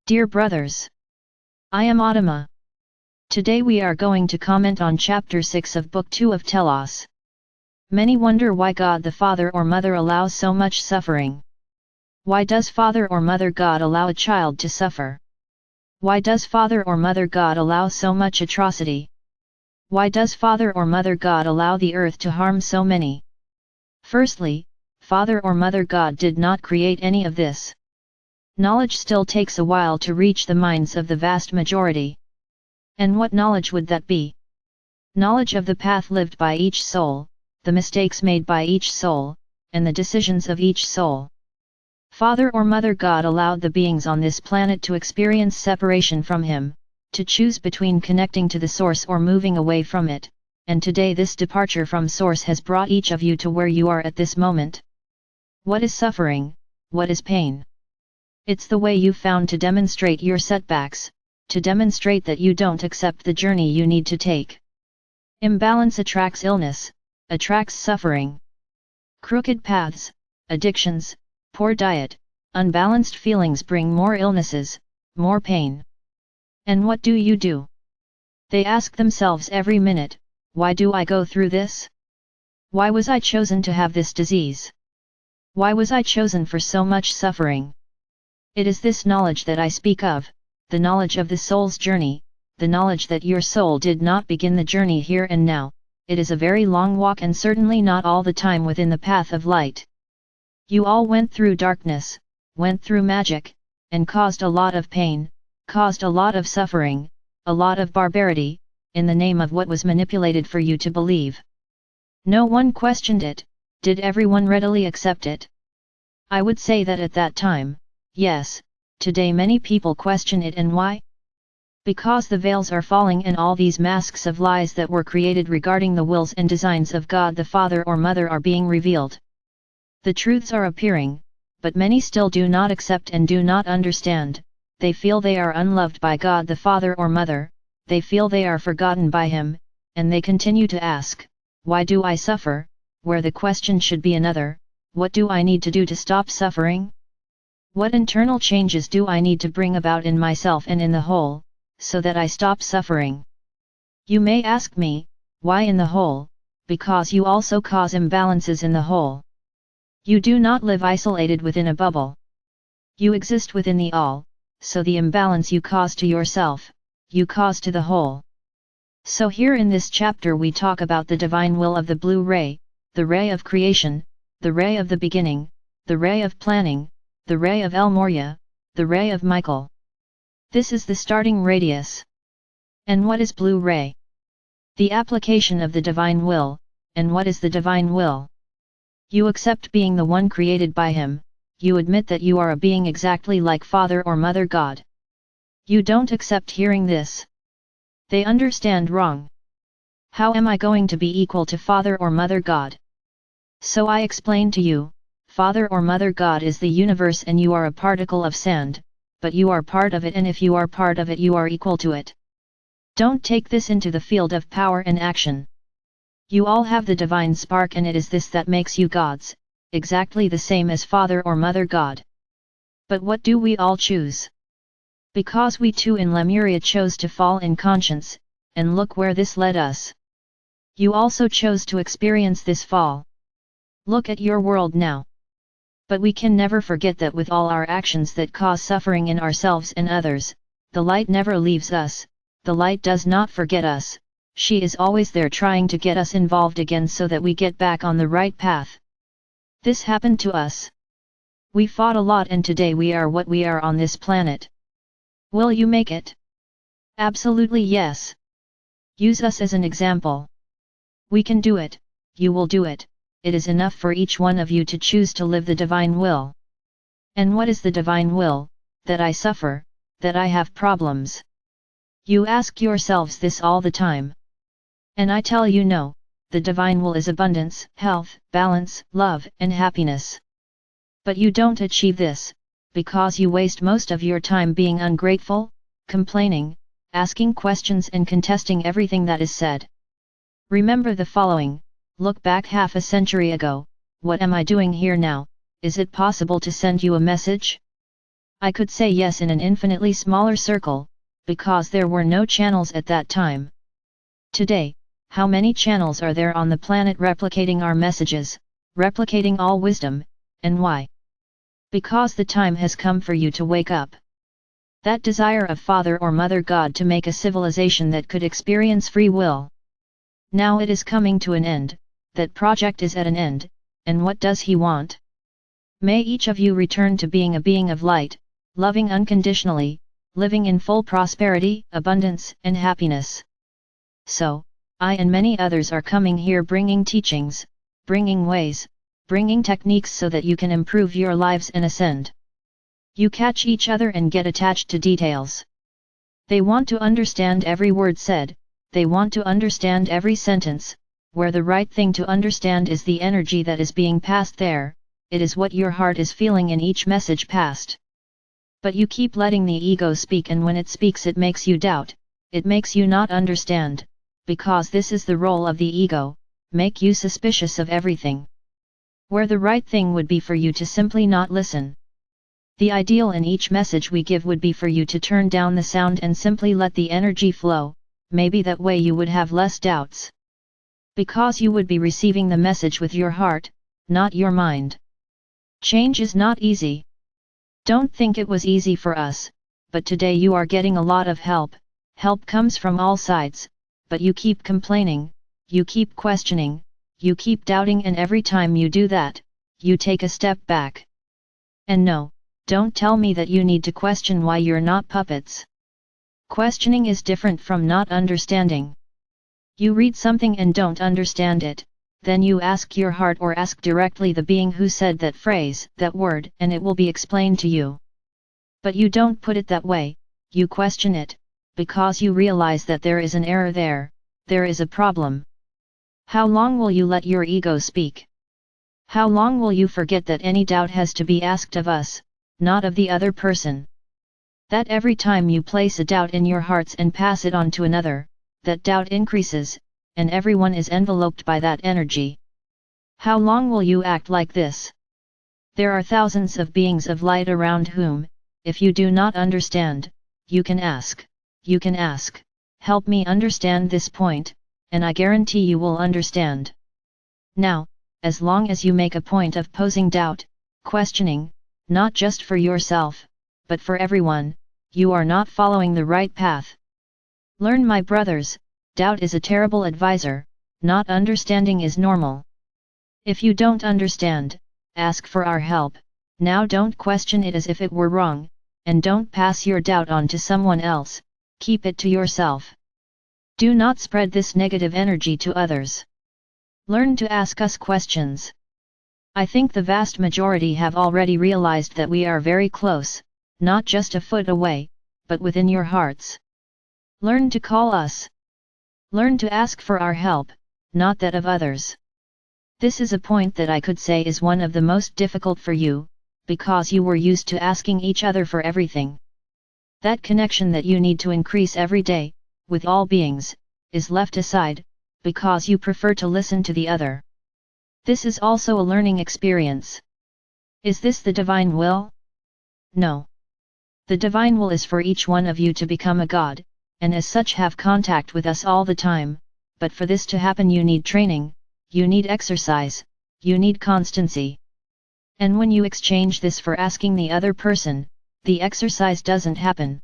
Dear brothers, I am Adama. Today we are going to comment on Chapter 6 of Book 2 of Telos. Many wonder why God the Father or Mother allows so much suffering. Why does Father or Mother God allow a child to suffer? Why does Father or Mother God allow so much atrocity? Why does Father or Mother God allow the earth to harm so many? Firstly, Father or Mother God did not create any of this. Knowledge still takes a while to reach the minds of the vast majority. And what knowledge would that be? Knowledge of the path lived by each soul, the mistakes made by each soul, and the decisions of each soul. Father or Mother God allowed the beings on this planet to experience separation from Him, to choose between connecting to the Source or moving away from it, and today this departure from Source has brought each of you to where you are at this moment. What is suffering? What is pain? It's the way you found to demonstrate your setbacks, to demonstrate that you don't accept the journey you need to take. Imbalance attracts illness, attracts suffering. Crooked paths, addictions, poor diet, unbalanced feelings bring more illnesses, more pain. And what do? They ask themselves every minute, why do I go through this? Why was I chosen to have this disease? Why was I chosen for so much suffering? It is this knowledge that I speak of, the knowledge of the soul's journey, the knowledge that your soul did not begin the journey here and now. It is a very long walk and certainly not all the time within the path of light. You all went through darkness, went through magic, and caused a lot of pain, caused a lot of suffering, a lot of barbarity, in the name of what was manipulated for you to believe. No one questioned it. Did everyone readily accept it? I would say that at that time, yes. Today many people question it, and why? Because the veils are falling and all these masks of lies that were created regarding the wills and designs of God the Father or Mother are being revealed. The truths are appearing, but many still do not accept and do not understand. They feel they are unloved by God the Father or Mother, they feel they are forgotten by Him, and they continue to ask, why do I suffer, where the question should be another, what do I need to do to stop suffering? What internal changes do I need to bring about in myself and in the whole, so that I stop suffering? You may ask me, why in the whole? Because you also cause imbalances in the whole. You do not live isolated within a bubble. You exist within the all, so the imbalance you cause to yourself, you cause to the whole. So here in this chapter we talk about the divine will of the blue ray, the ray of creation, the ray of the beginning, the ray of planning, the ray of El Moria, the ray of Michael. This is the starting radius. And what is blue ray? The application of the divine will. And what is the divine will? You accept being the one created by Him, you admit that you are a being exactly like Father or Mother God. You don't accept hearing this. They understand wrong. How am I going to be equal to Father or Mother God? So I explain to you, Father or Mother God is the universe and you are a particle of sand, but you are part of it, and if you are part of it you are equal to it. Don't take this into the field of power and action. You all have the divine spark and it is this that makes you gods, exactly the same as Father or Mother God. But what do we all choose? Because we too in Lemuria chose to fall in conscience, and look where this led us. You also chose to experience this fall. Look at your world now. But we can never forget that with all our actions that cause suffering in ourselves and others, the light never leaves us, the light does not forget us, she is always there trying to get us involved again so that we get back on the right path. This happened to us. We fought a lot and today we are what we are on this planet. Will you make it? Absolutely yes. Use us as an example. We can do it, you will do it. It is enough for each one of you to choose to live the divine will. And what is the divine will? That I suffer, that I have problems. You ask yourselves this all the time. And I tell you no, the divine will is abundance, health, balance, love, and happiness. But you don't achieve this, because you waste most of your time being ungrateful, complaining, asking questions and contesting everything that is said. Remember the following. Look back half a century ago, what am I doing here now? Is it possible to send you a message? I could say yes in an infinitely smaller circle, because there were no channels at that time. Today, how many channels are there on the planet replicating our messages, replicating all wisdom, and why? Because the time has come for you to wake up. That desire of Father or Mother God to make a civilization that could experience free will. Now it is coming to an end, that project is at an end, and what does He want? May each of you return to being a being of light, loving unconditionally, living in full prosperity, abundance, and happiness. So, I and many others are coming here bringing teachings, bringing ways, bringing techniques so that you can improve your lives and ascend. You catch each other and get attached to details. They want to understand every word said, they want to understand every sentence, where the right thing to understand is the energy that is being passed there, it is what your heart is feeling in each message passed. But you keep letting the ego speak, and when it speaks it makes you doubt, it makes you not understand, because this is the role of the ego, make you suspicious of everything. Where the right thing would be for you to simply not listen. The ideal in each message we give would be for you to turn down the sound and simply let the energy flow, maybe that way you would have less doubts. Because you would be receiving the message with your heart, not your mind. Change is not easy. Don't think it was easy for us, but today you are getting a lot of help. Help comes from all sides, but you keep complaining, you keep questioning, you keep doubting, and every time you do that, you take a step back. And no, don't tell me that you need to question why you're not puppets. Questioning is different from not understanding. You read something and don't understand it, then you ask your heart or ask directly the being who said that phrase, that word, and it will be explained to you. But you don't put it that way, you question it, because you realize that there is an error there is a problem. How long will you let your ego speak? How long will you forget that any doubt has to be asked of us, not of the other person? That every time you place a doubt in your hearts and pass it on to another, that doubt increases, and everyone is enveloped by that energy. How long will you act like this? There are thousands of beings of light around whom, if you do not understand, you can ask, help me understand this point, and I guarantee you will understand. Now, as long as you make a point of posing doubt, questioning, not just for yourself, but for everyone, you are not following the right path. Learn, my brothers, doubt is a terrible advisor, not understanding is normal. If you don't understand, ask for our help, now don't question it as if it were wrong, and don't pass your doubt on to someone else, keep it to yourself. Do not spread this negative energy to others. Learn to ask us questions. I think the vast majority have already realized that we are very close, not just a foot away, but within your hearts. Learn to call us. Learn to ask for our help, not that of others. This is a point that I could say is one of the most difficult for you, because you were used to asking each other for everything. That connection that you need to increase every day, with all beings, is left aside, because you prefer to listen to the other. This is also a learning experience. Is this the divine will? No. The divine will is for each one of you to become a god, and as such have contact with us all the time, but for this to happen you need training, you need exercise, you need constancy. And when you exchange this for asking the other person, the exercise doesn't happen.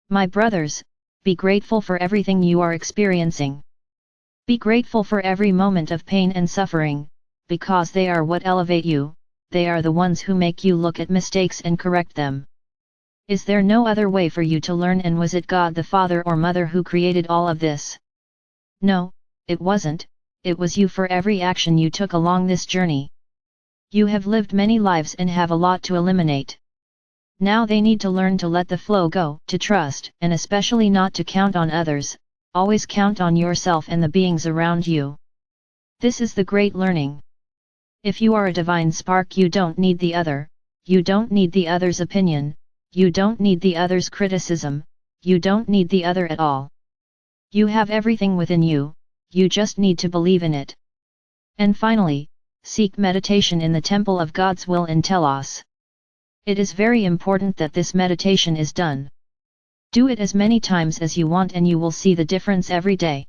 My brothers, be grateful for everything you are experiencing. Be grateful for every moment of pain and suffering, because they are what elevate you, they are the ones who make you look at mistakes and correct them. Is there no other way for you to learn, and was it God the Father or Mother who created all of this? No, it wasn't, it was you for every action you took along this journey. You have lived many lives and have a lot to eliminate. Now they need to learn to let the flow go, to trust, and especially not to count on others, always count on yourself and the beings around you. This is the great learning. If you are a divine spark, you don't need the other, you don't need the other's opinion, you don't need the other's criticism, you don't need the other at all. You have everything within you, you just need to believe in it. And finally, seek meditation in the temple of God's will in Telos. It is very important that this meditation is done. Do it as many times as you want and you will see the difference every day.